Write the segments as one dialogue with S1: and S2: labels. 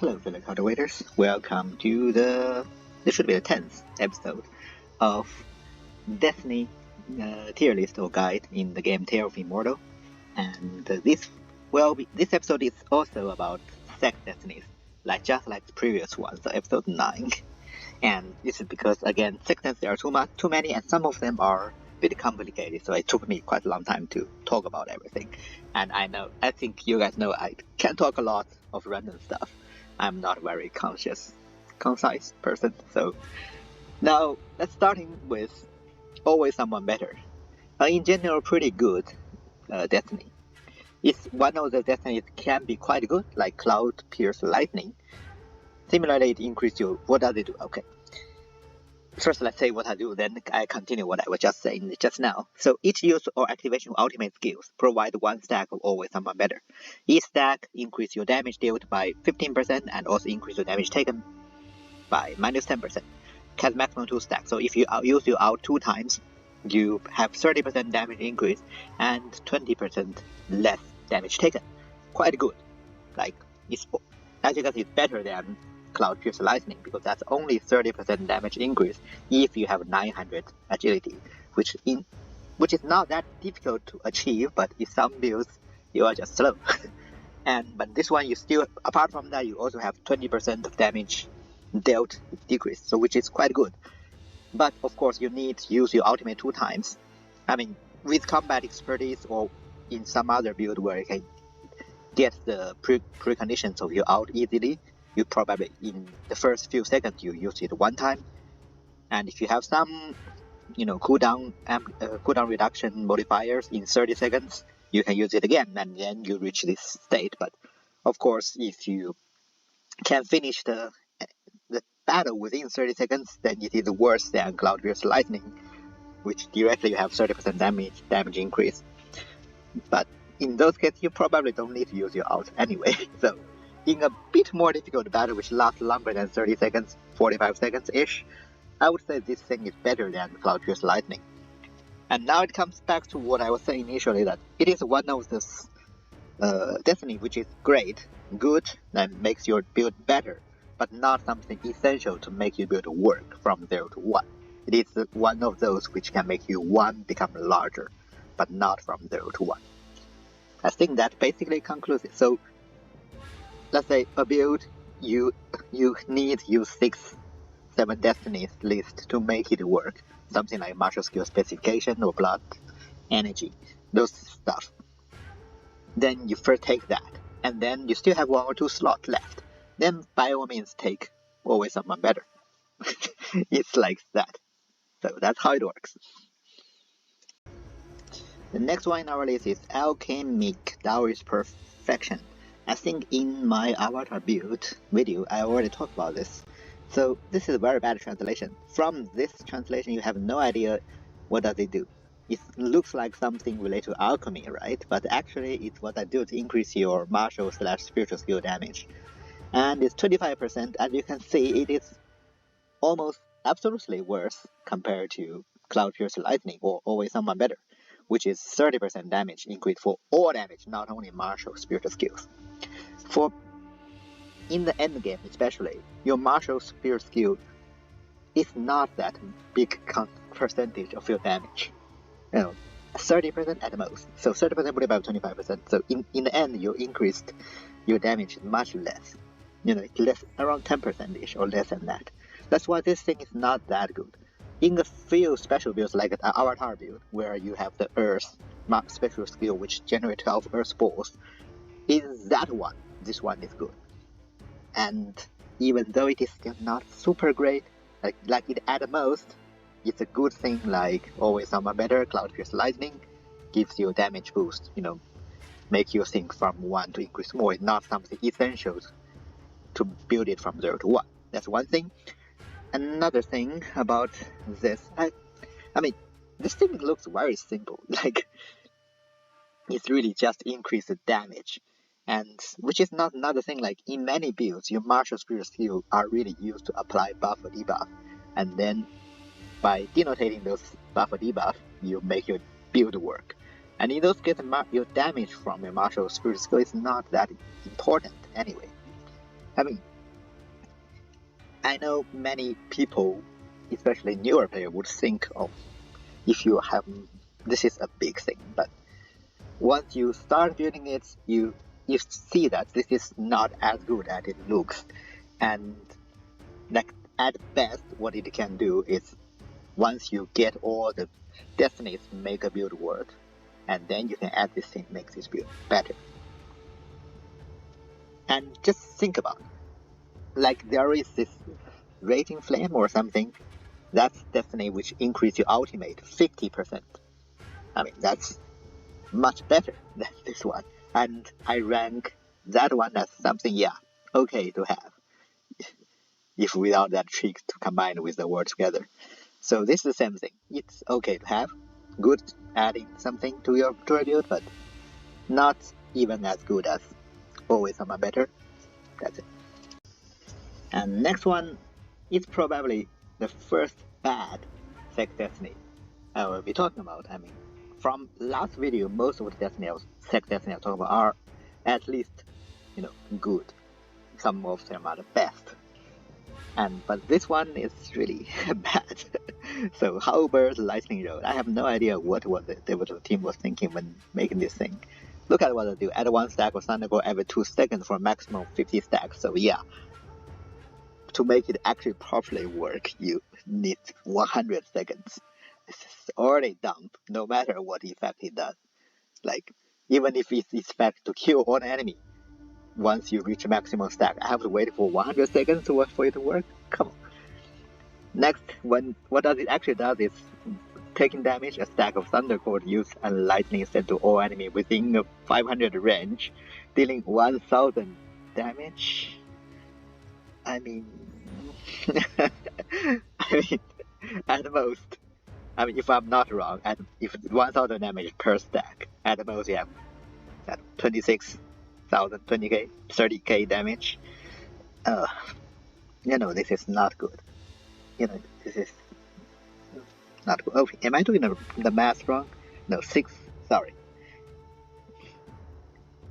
S1: Hello fellow cultivators, welcome to this should be the 10th episode of Destiny tier list or guide in the game Tale of Immortal. And this episode is also about Sect destinies, just like the previous one, so episode 9. And this is because again, Sect destinies are too many, and some of them are a bit complicated, so it took me quite a long time to talk about everything. And I think you guys know I can talk a lot of random stuff. I'm not a very concise person. So now let's starting with always someone better. In general, pretty good destiny. It's one of the destinies can be quite good, like Cloud Pierce Lightning. Similarly, it increases your. What does it do? Okay. First, let's say what I do, then I continue what I was just saying just now. So each use or activation of ultimate skills provide one stack of always someone better. Each stack increase your damage dealt by 15% and also increase your damage taken by minus 10%. Has maximum 2 stacks. So if you use your out 2 times, you have 30% damage increase and 20% less damage taken. Quite good. As you can see, it's better than Cloud Pierce Lightning, because that's only 30% damage increase if you have 900 agility, which is not that difficult to achieve, but in some builds you are just slow. But this one, you still, apart from that, you also have 20% of damage dealt decrease, so which is quite good. But of course, you need to use your ultimate 2 times. With combat expertise or in some other build where you can get the preconditions of your ult easily, you probably in the first few seconds you use it 1 time, and if you have some cooldown reduction modifiers in 30 seconds, you can use it again, and then you reach this state. But of course, if you can finish the battle within 30 seconds, then it is worse than Cloud Pierce Lightning, which directly you have 30% damage increase. But in those cases, you probably don't need to use your ult anyway. So in a bit more difficult battle, which lasts longer than 30 seconds, 45 seconds-ish, I would say this thing is better than Cloud Pierce Lightning. And now it comes back to what I was saying initially, that it is one of those destiny which is great, good, and makes your build better, but not something essential to make your build work from 0 to 1. It is one of those which can make you 1 become larger, but not from 0 to 1. I think that basically concludes it. So let's say a build, you need to use 6-7 destinies list to make it work. Something like martial skill specification or blood energy, those stuff. Then you first take that, and then you still have 1 or 2 slots left. Then by all means take always someone better. It's like that. So that's how it works. The next one in our list is Alchemic Taoist Perfection. I think in my avatar build video I already talked about this. So this is a very bad translation. From this translation you have no idea what does it do. It looks like something related to alchemy, right? But actually it's what I do to increase your martial/spiritual skill damage. And it's 25%, and you can see it is almost absolutely worse compared to Cloud Pierce Lightning or always someone better, which is 30% damage increase for all damage, not only martial spiritual skills. For in the end game especially, your martial spiritual skill is not that big percentage of your damage. 30% at most. So 30% multiplied by 25%. So in the end, you increased your damage much less. Less, around 10%ish or less than that. That's why this thing is not that good. In the few special builds like an avatar build, where you have the Earth special skill which generates 12 Earth balls, in that one, this one is good. And even though it is still not super great, like it at most, it's a good thing like always someone better, Cloud Pierce Lightning, gives you a damage boost, make you think from 1 to increase more. It's not something essential to build it from 0 to 1. That's one thing. Another thing about this, this thing looks very simple. It's really just increase the damage, and which is not another thing. Like in many builds, your martial spirit skill are really used to apply buff or debuff, and then by denotating those buff or debuff, you make your build work. And in those cases, your damage from your martial spirit skill is not that important anyway. I know many people, especially newer players, would think of if you have this is a big thing, but once you start building it, you see that this is not as good as it looks, and like at best, what it can do is once you get all the destinies, make a build work, and then you can add this thing, makes this build better. And just think about it. Like there is this rating flame or something, that's destiny which increase your ultimate 50%. I mean, that's much better than this one. And I rank that one as something, yeah, okay to have. If without that trick to combine with the word together. So this is the same thing. It's okay to have, good adding something to your build, but not even as good as always someone better. That's it. And next one is probably the first bad Sect Destiny I will be talking about. I mean, from last video, most of the Sect Destiny I talk about are at least, good. Some of them are the best. But this one is really bad. So Halberd Lightning Rod. I have no idea what the team was thinking when making this thing. Look at what they do. Add 1 stack of Thunderbolt every 2 seconds for a maximum of 50 stacks. So yeah, to make it actually properly work, you need 100 seconds. This is already dumb, no matter what effect it does. Like, even if it's effect to kill one enemy, once you reach maximum stack, I have to wait for 100 seconds for it to work? Come on. Next, what does it actually does is taking damage, a stack of Thunderbolt used and lightning sent to all enemy within a 500 range, dealing 1000 damage. I mean, at most, if I'm not wrong, if 1000 damage per stack, at most you have 26,000, 20k, 30k damage. This is not good. This is not good. Oh, am I doing the math wrong? No, 6, sorry.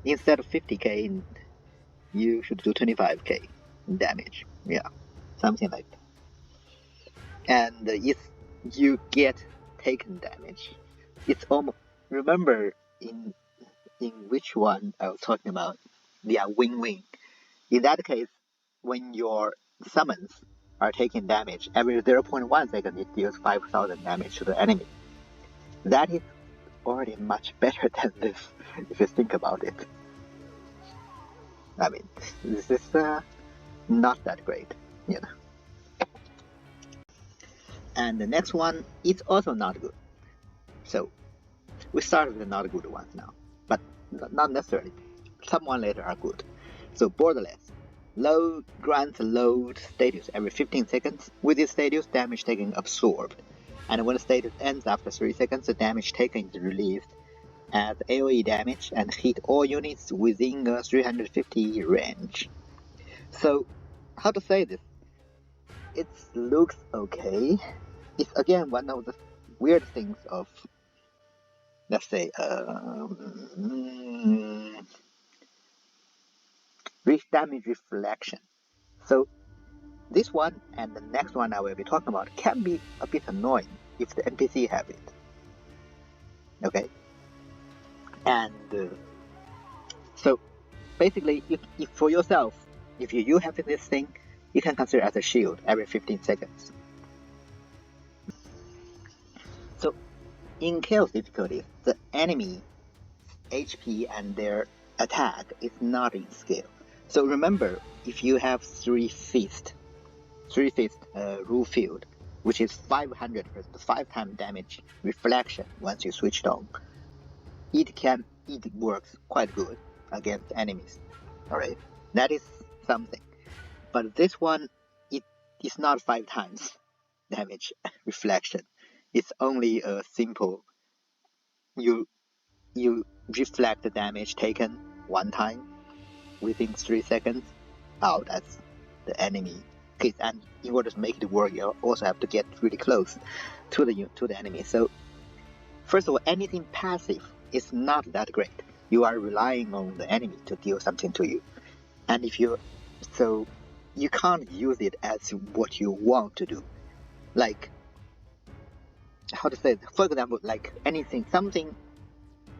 S1: Instead of 50k, you should do 25k damage. Yeah, something like that. And if you get taken damage, it's almost, remember in which one I was talking about? Yeah, win-win. In that case, when your summons are taking damage, every 0.1 second it deals 5,000 damage to the enemy. That is already much better than this, if you think about it. I mean, this is not that great, And the next one is also not good. So we start with the not good ones now, but not necessarily. Some one later are good. So Borderless. Grants load status every 15 seconds. With this status, damage taken absorbed. And when the status ends after 3 seconds, the damage taken is released as AoE damage and hit all units within a 350 range. So, how to say this? It looks okay. It's again one of the weird things of, let's say, damage reflection. So this one and the next one I will be talking about can be a bit annoying if the NPC have it. Okay? And so basically, if for yourself, if you have this thing, you can consider as a shield every 15 seconds. So in chaos difficulties, the enemy HP and their attack is not in scale. So remember, if you have 3 fist rule field, which is 500%, 5 times damage reflection once you switch it on, it works quite good against enemies. Alright, that is something. But this one, it is not 5 times damage reflection. It's only a simple, you reflect the damage taken 1 time within 3 seconds out as the enemy. And in order to make it work, you also have to get really close to the enemy. So first of all, anything passive is not that great. You are relying on the enemy to deal something to you. And you can't use it as what you want to do. Like, how to say it? For example, like anything, something,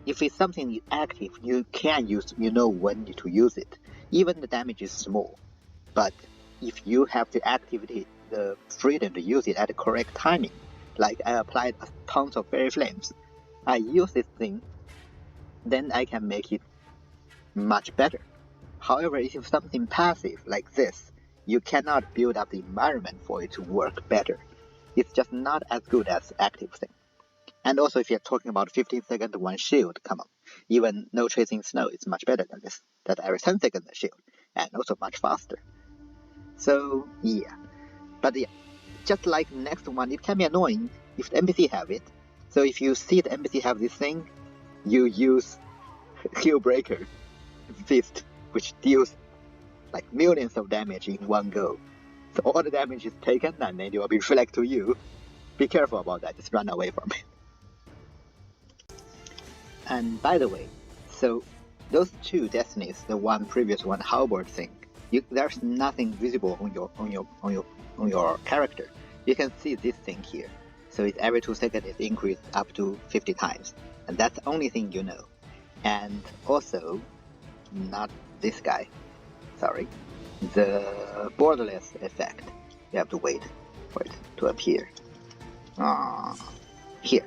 S1: if it's something active, you can use, you know when to use it. Even the damage is small, but if you have the activity, the freedom to use it at the correct timing, like I applied tons of fairy flames, I use this thing, then I can make it much better. However, if it's something passive like this, you cannot build up the environment for it to work better. It's just not as good as active thing. And also, if you're talking about 15 second one shield, come on, even no tracing snow is much better than this. That every 10 second shield, and also much faster. So yeah, but yeah, just like the next one, it can be annoying if the NPC have it. So if you see the NPC have this thing, you use Healbreaker Fist, which deals like millions of damage in one go. So all the damage is taken and then it will be reflected to you. Be careful about that, just run away from it. And by the way, so those two destinies, the one previous one, Halberd thing, there's nothing visible on your character. You can see this thing here. So it's every 2 seconds it's increased up to 50 times, and that's the only thing you know. And also, not this guy. Sorry, the Borderless effect. You have to wait for it to appear. Here.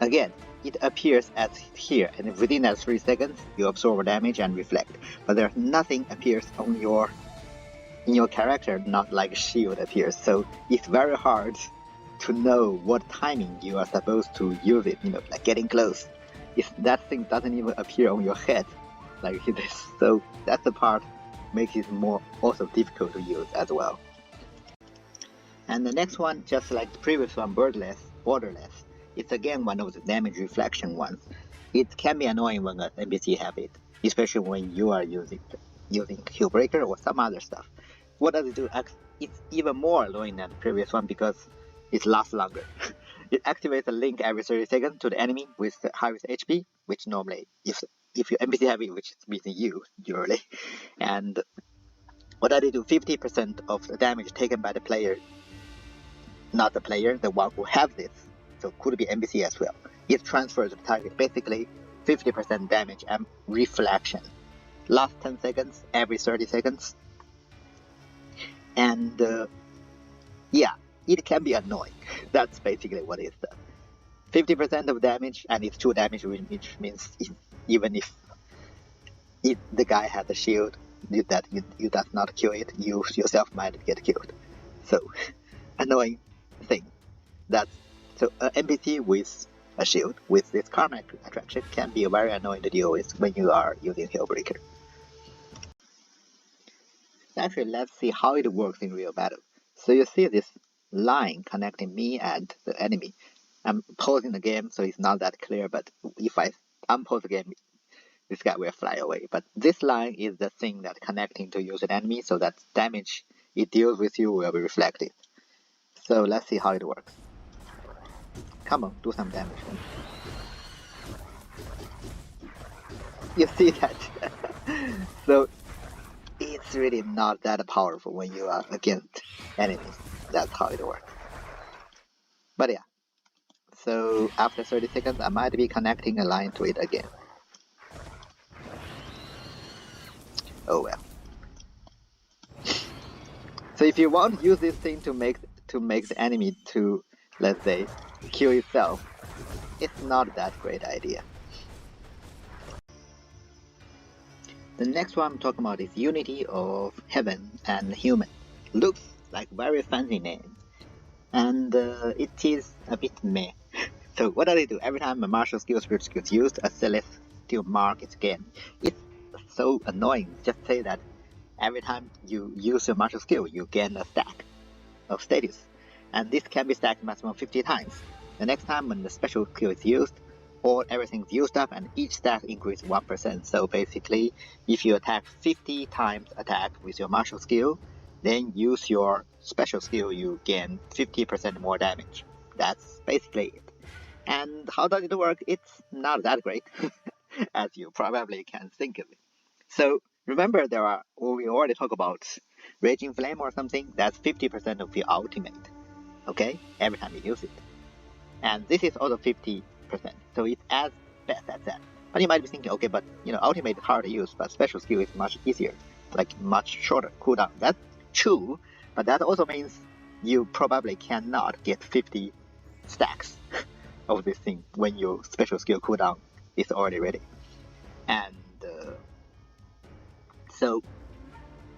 S1: Again, it appears as here, and within that 3 seconds, you absorb damage and reflect. But there's nothing appears on in your character, not like shield appears. So it's very hard to know what timing you are supposed to use it. You know, like getting close. If that thing doesn't even appear on your head, like this, so that's the part makes it more also difficult to use as well. And the next one, just like the previous one, Borderless, it's again one of the damage reflection ones. It can be annoying when an NPC have it, especially when you are using Healbreaker or some other stuff. What does it do? It's even more annoying than the previous one because it lasts longer. It activates a link every 30 seconds to the enemy with the highest HP, which normally, if your NPC have it, which is meaning you, usually. And what does it do? 50% of the damage taken by the player, not the player, the one who has this, so could be NPC as well, is transferred to the target. Basically, 50% damage and reflection. Last 10 seconds, every 30 seconds. And yeah, it can be annoying. That's basically what it does. 50% of damage, and it's 2 damage, which means even if the guy has a shield that you does not kill it, you yourself might get killed. So, annoying thing. So an NPC with a shield with this Karmic Attraction can be very annoying to deal with when you are using Healbreaker. Actually, let's see how it works in real battle. So you see this line connecting me and the enemy. I'm pausing the game, so it's not that clear, but if I unpause the game, this guy will fly away. But this line is the thing that connecting to you and enemy, so that damage it deals with you will be reflected. So let's see how it works. Come on, do some damage. You see that? So it's really not that powerful when you are against enemies. That's how it works. But yeah. So after 30 seconds, I might be connecting a line to it again. Oh well. So if you want to use this thing to make the enemy to, let's say, kill itself, it's not that great idea. The next one I'm talking about is Unity of Heaven and Human. Looks like very fancy name, and it is a bit meh. So what do they do? Every time a martial skill spirit skill is used, a celestial mark is gained. It's so annoying. Just say that every time you use your martial skill, you gain a stack of status, and this can be stacked maximum 50 times. The next time when the special skill is used, everything's used up, and each stack increases 1%. So basically, if you attack 50 times attack with your martial skill, then use your special skill, you gain 50% more damage. That's basically it. And how does it work? It's not that great, as you probably can think of it. So remember, there are only we already talked about Raging Flame or something. That's 50% of your ultimate. Okay, every time you use it, and this is also 50%. So it's as best as that. But you might be thinking, okay, but ultimate is hard to use, but special skill is much easier, like much shorter cooldown. That's true, but that also means you probably cannot get 50 stacks of this thing when your special skill cooldown is already ready. And so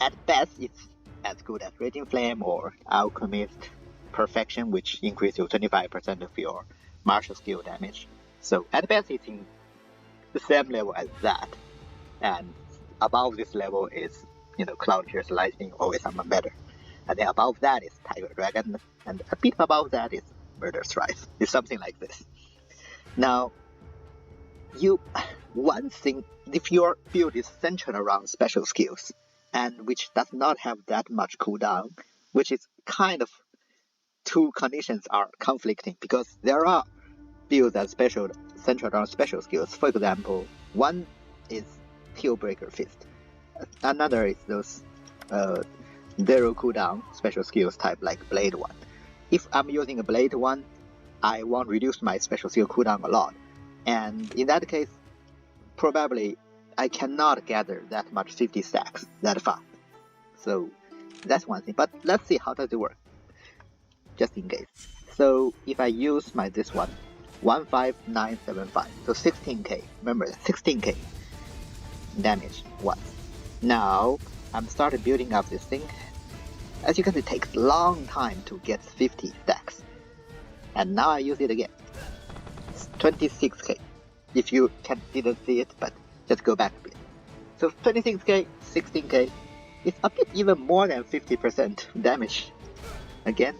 S1: at best it's as good as Raging Flame or Alchemist Perfection, which increases your 25% of your martial skill damage. So at best it's in the same level as that, and above this level is Cloud Pierce Lightning or someone better, and then above that is Tiger Dragon, and a bit above that is Murder Strife. It's something like this. Now, one thing, if your build is centered around special skills, and which does not have that much cooldown, which is kind of two conditions are conflicting, because there are builds that centered around special skills. For example, one is Hillbreaker Fist, another is those zero cooldown special skills type like Blade one. If I'm using a Blade one, I won't reduce my special skill cooldown a lot, and in that case, probably I cannot gather that much 50 stacks that fast. So that's one thing. But let's see how does it work, just in case. So if I use this one, 15975, so 16k. Remember, 16k damage once. Now I'm started building up this thing. As you can see, it takes a long time to get 50 stacks, and now I use it again. It's 26k. If you didn't see it, but just go back a bit. So 26k, 16k, it's a bit even more than 50% damage. Again,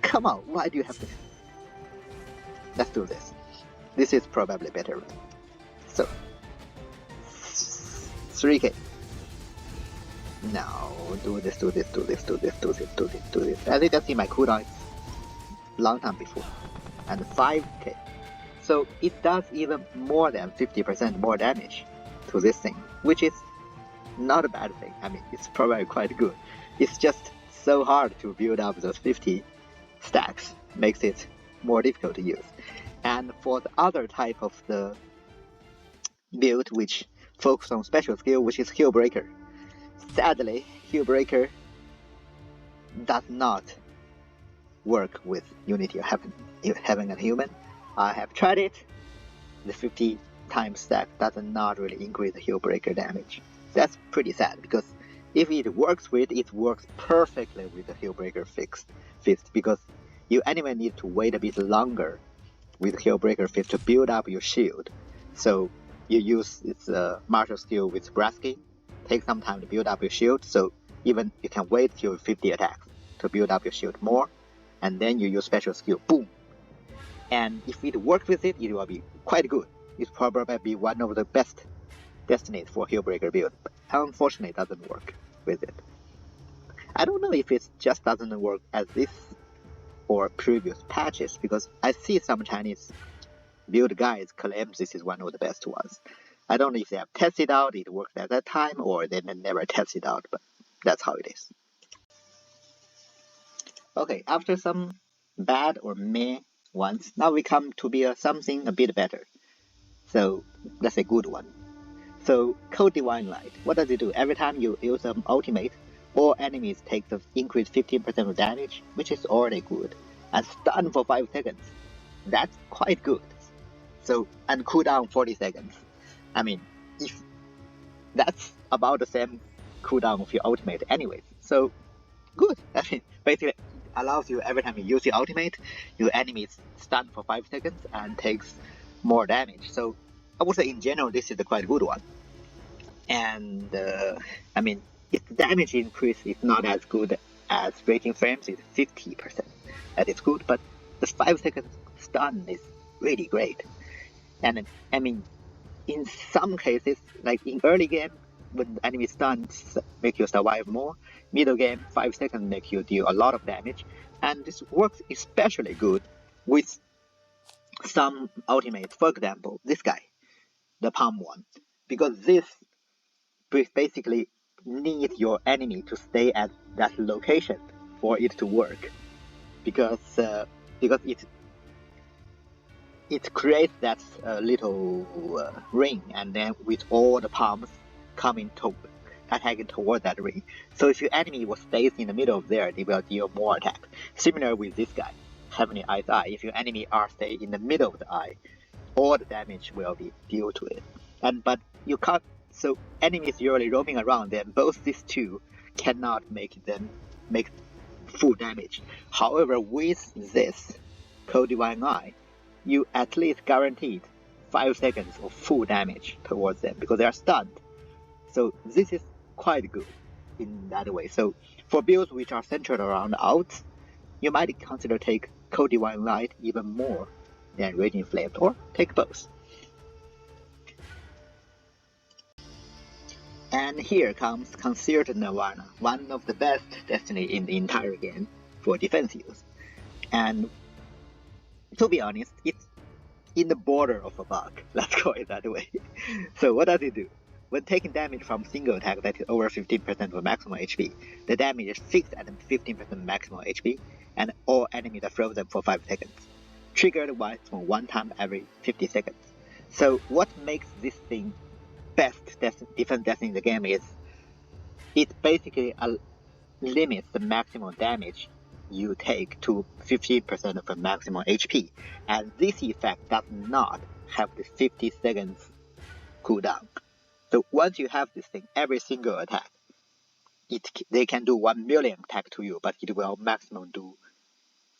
S1: come on, why do you have to? Let's do this. This is probably better. So 3k. Now do this. As you can see, my cooldown is long time before, and 5k. So it does even more than 50% more damage to this thing, which is not a bad thing. I mean, it's probably quite good. It's just so hard to build up those 50 stacks, makes it more difficult to use. And for the other type of the build which focus on special skill, which is Hillbreaker, sadly, Hillbreaker does not work with Unity of Heaven and Human. I have tried it. The 50 times stack does not really increase the Hillbreaker damage. That's pretty sad, because if it works it works perfectly with the Hillbreaker Fist, because you anyway need to wait a bit longer with Hillbreaker Fist to build up your shield. So you use its martial skill with Brasky, take some time to build up your shield, so even you can wait till 50 attacks to build up your shield more, and then you use special skill, boom. And if it works with it, it will be quite good. It probably be one of the best destinies for Hillbreaker build, but unfortunately it doesn't work with it. I don't know if it just doesn't work as this or previous patches, because I see some Chinese build guys claim this is one of the best ones. I don't know if they have tested out, it worked at that time, or they never tested out, but that's how it is. Okay, after some bad or meh ones, now we come to be something a bit better. So that's a good one. So Cold Divine Light, what does it do? Every time you use an ultimate, all enemies take the increased 15% of damage, which is already good, and stun for 5 seconds. That's quite good. So, and cooldown 40 seconds. I mean, if that's about the same cooldown of your ultimate anyways, so good. I mean, basically allows you every time you use your ultimate, your enemies stun for 5 seconds and takes more damage. So I would say in general this is a quite good one. And I mean, its damage increase is not as good as Raging Flames, it's 50%. That is good, but the 5 seconds stun is really great. And I mean, in some cases, like in early game, when the enemy stuns make you survive more, middle game 5 seconds make you deal a lot of damage, and this works especially good with some ultimates. For example, this guy, the palm one, because this basically need your enemy to stay at that location for it to work, because it creates that little ring, and then with all the palms attacking toward that ring. So if your enemy stays in the middle of there, they will deal more attack. Similar with this guy, Heavenly Eye's Eye. If your enemy are stay in the middle of the eye, all the damage will be due to it. But you can't. So enemies usually roaming around, then both these two cannot make full damage. However, with this Cold Divine Eye, you at least guaranteed 5 seconds of full damage towards them because they are stunned. So this is quite good in that way. So for builds which are centered around outs, you might consider take Cold Divine Light even more than Raging Flame, or take both. And here comes Concealed Nirvana, one of the best destiny in the entire game for defense use. And to be honest, it's in the border of a bug, let's call it that way. So what does it do? When taking damage from single attack that is over 15% of maximum HP, the damage is fixed at 15% maximum HP, and all enemies are frozen for 5 seconds. Triggered once from one time every 50 seconds. So what makes this thing best defense destiny in the game is it basically limits the maximum damage you take to 15% of the maximum HP, and this effect does not have the 50 seconds cooldown. So once you have this thing, every single attack, they can do 1 million attack to you, but it will maximum do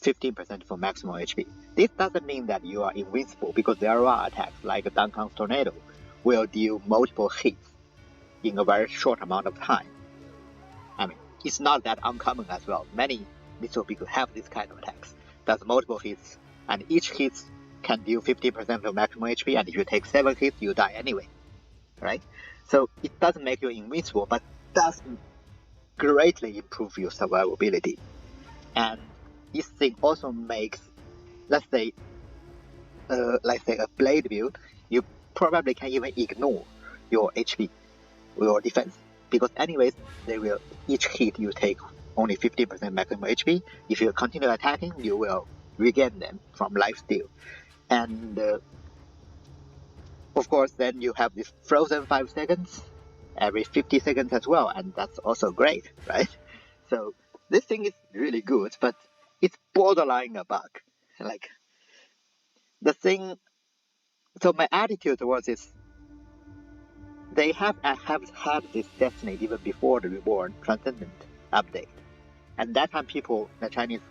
S1: 15% for maximum HP. This doesn't mean that you are invincible, because there are attacks like Duncan's Tornado will deal multiple hits in a very short amount of time. I mean, it's not that uncommon as well. Many little people have this kind of attacks. Does multiple hits, and each hit can deal 50% of maximum HP, and if you take 7 hits, you die anyway. Right? So it doesn't make you invincible, but does greatly improve your survivability. And this thing also makes, let's say a blade build, you probably can even ignore your HP, your defense, because anyways, they will each hit you take only 50% maximum HP. If you continue attacking, you will regain them from lifesteal. And of course, then you have this frozen 5 seconds every 50 seconds as well, and that's also great, right? So this thing is really good, but it's borderline a bug. Like the thing. So my attitude towards this, they have had this destiny even before the Reborn Transcendent update, and that time people, the Chinese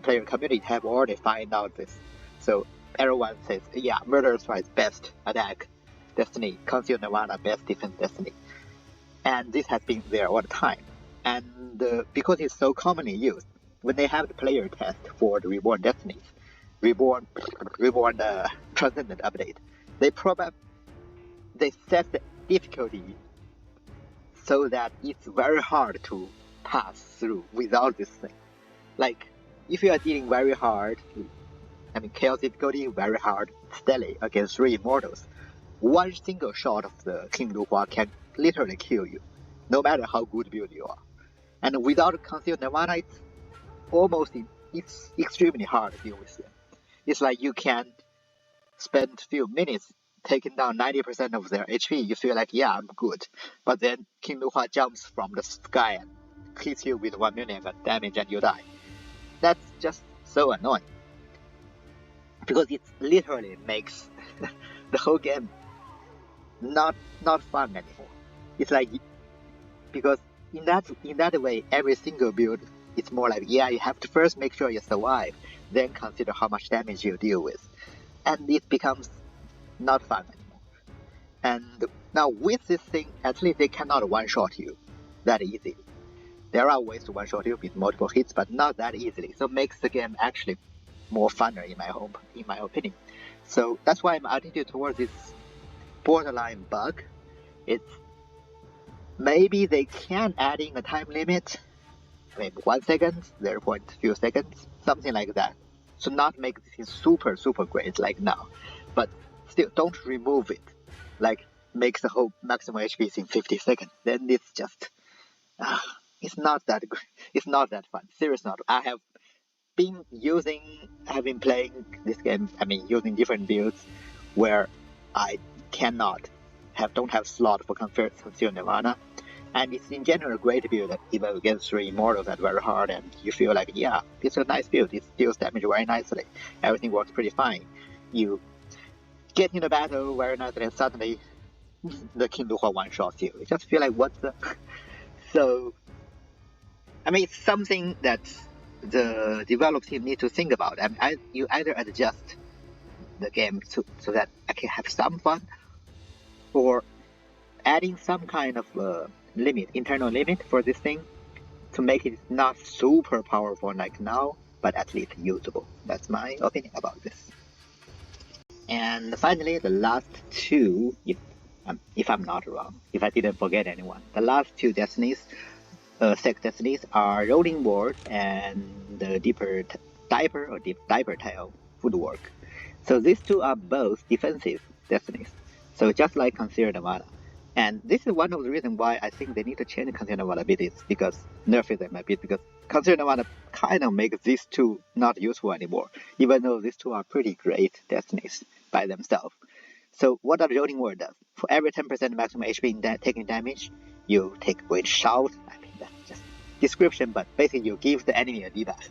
S1: player community, have already found out this. So everyone says, yeah, Murderous Rise best attack destiny, Concealed Nirvana best defense destiny, and this has been there all the time. And because it's so commonly used, when they have the player test for the Reborn Destinies, Reborn Transcendent update, they set the difficulty so that it's very hard to pass through without this thing. Like, if you are dealing very hard, chaos difficulty very hard, steadily against 3 immortals, one single shot of the King Luhua can literally kill you, no matter how good build you are. And without Concealed Nirvana, it's extremely hard to deal with them. It's like you can spend a few minutes taking down 90% of their HP, you feel like, yeah, I'm good. But then King Luhua jumps from the sky and hits you with 1 million damage and you die. That's just so annoying. Because it literally makes the whole game not fun anymore. It's like, because in that way, every single build, it's more like, yeah, you have to first make sure you survive, then consider how much damage you deal with. And it becomes not fun anymore. And now with this thing, at least they cannot one-shot you that easily. There are ways to one-shot you with multiple hits, but not that easily. So it makes the game actually more funner in my opinion. So that's why my attitude towards this borderline bug, it's maybe they can add in a time limit, maybe 1 second, 0.2 seconds, something like that. So not make this super great like now, but still don't remove it. Like makes the whole maximum HP in 50 seconds, then it's just it's not that good. It's not that fun. Seriously not. I've been playing this game, using different builds where I don't have slot for Conceal Nirvana. And it's in general a great build that even against 3 Immortals that very hard, and you feel like, yeah, it's a nice build, it deals damage very nicely, everything works pretty fine. You get in the battle very nicely and suddenly the King Luhua one-shots you. You just feel like, what the... So, it's something that the development team need to think about. You either adjust the game so that I can have some fun, or adding some kind of internal limit for this thing to make it not super powerful like now, but at least usable. That's my opinion about this. And finally, the last two, if I'm not wrong, if I didn't forget anyone, the last two destinies, Sect destinies, are Rolling Board and the Diaper Tail Footwork. So these two are both defensive destinies. So just like Conceal Nirvana. And this is one of the reasons why I think they need to change Conceal Nirvana a bit, is because nerfing them a bit, because Conceal Nirvana kind of makes these two not useful anymore, even though these two are pretty great destinies by themselves. So what does Rolling Word does? For every 10% maximum HP in taking damage, you take a Great Shout. That's just description, but basically you give the enemy a debuff,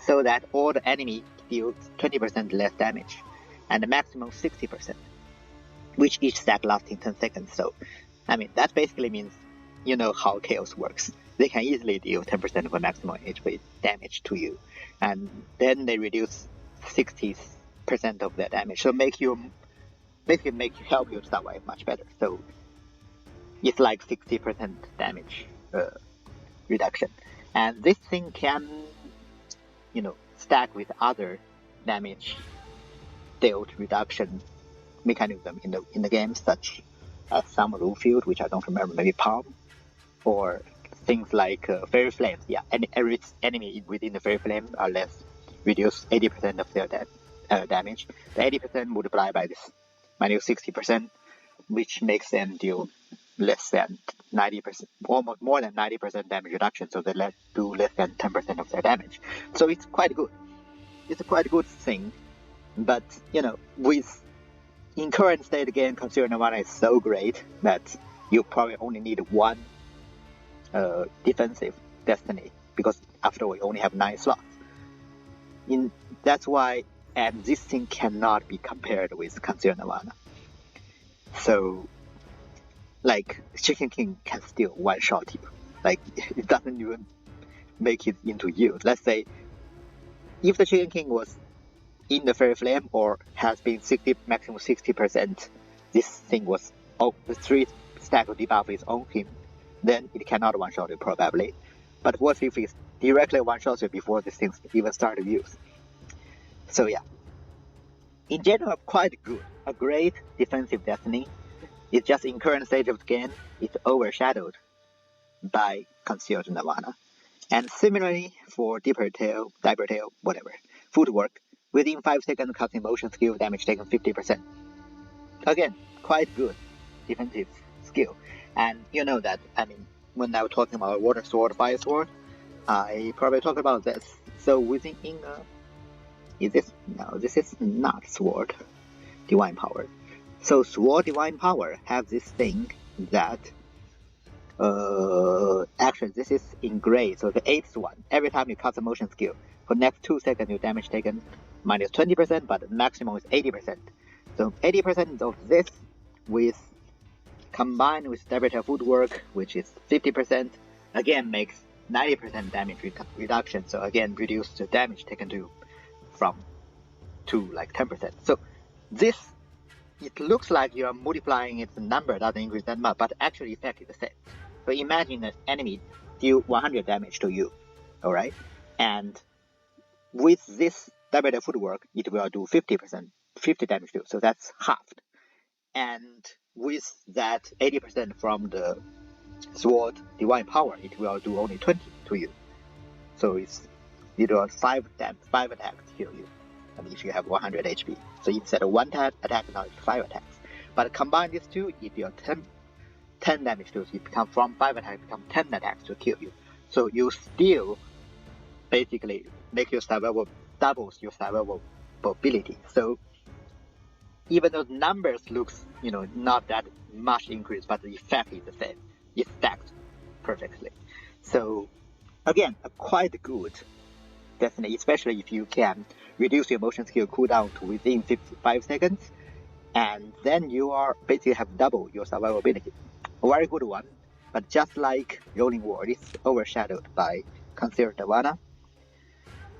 S1: so that all the enemy deals 20% less damage, and the maximum 60%. Which each stack lasting 10 seconds. So, that basically means you know how Chaos works. They can easily deal 10% of the maximum HP damage to you, and then they reduce 60% of their damage. So help you survive much better. So it's like 60% damage reduction, and this thing can, stack with other damage dealt reduction mechanism in the game, such as some rule field, which I don't remember, maybe Palm, or things like Fairy Flames. Yeah, every enemy within the Fairy Flame are reduce 80% of their damage. The 80% multiplied by this minus 60%, which makes them deal less than 90%, almost more than 90% damage reduction. So they do less than 10% of their damage. So it's quite good. It's a quite good thing, but in current state game, Conceal Nirvana is so great that you probably only need one defensive destiny, because after all, you only have 9 slots. That's why, and this thing cannot be compared with Conceal Nirvana. So, like, Chicken King can still one-shot you. Like, it doesn't even make it into use. Let's say, if the Chicken King was in the Fairy Flame or has been maximum 60%, this thing was the 3 stack of debuff is on him, then it cannot one-shot you probably. But what if it directly one-shots you before this thing even started use? So yeah, in general, quite good. A great defensive destiny. It's just in current stage of the game, it's overshadowed by Concealed Nirvana. And similarly for Diaper Tail, whatever, Footwork, within 5 seconds casting motion skill, damage taken 50%. Again, quite good defensive skill. And you know that, when I was talking about Water Sword, Fire Sword, I probably talked about this. So this is not Sword Divine Power. So Sword Divine Power have this thing that, actually this is in gray, so the 8th one, every time you cast a motion skill, for next 2 seconds your damage taken minus 20%, but the maximum is 80%. So 80% of this combined with Diaper Footwork, which is 50%, again makes 90% damage reduction. So again, reduce the damage taken to like 10%. So this, it looks like you are multiplying its number, doesn't increase that much, but actually effect is the same. So imagine an enemy deal 100 damage to you, alright? And with this Diaper Footwork, it will do 50 damage to you, so that's halved. And with that 80% from the Sword Divine Power, it will do only 20 to you. So it will 5 attacks kill you, and if you have 100 HP. So instead of 1 attack, now it's 5 attacks. But combine these two, if you're 10 damage to you become from 5 attacks become 10 attacks to kill you. So you still basically make your survival doubles your survival ability. So even though the numbers looks not that much increase, but the effect is the same. It stacks perfectly. So again, a quite good destiny, especially if you can reduce your motion skill cooldown to within 5 seconds, and then you are basically have double your survivability. A very good one, but just like Rolling World, it's overshadowed by Concealed Nirvana.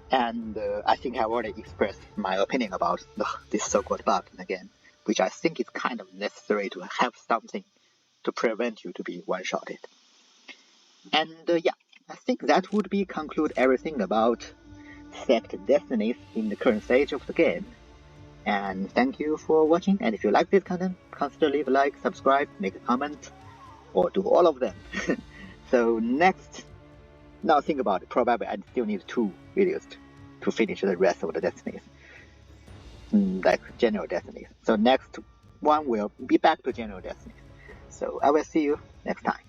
S1: And I think I've already expressed my opinion about this so-called bug in the game, which I think is kind of necessary to have something to prevent you to be one-shotted. And yeah, I think that would be conclude everything about Sect Destinies in the current stage of the game. And thank you for watching, and if you like this content, consider leave a like, subscribe, make a comment, or do all of them. So next, now think about it, probably I still need 2 videos to finish the rest of the destinies, like general destinies. So next one will be back to general destinies. So I will see you next time.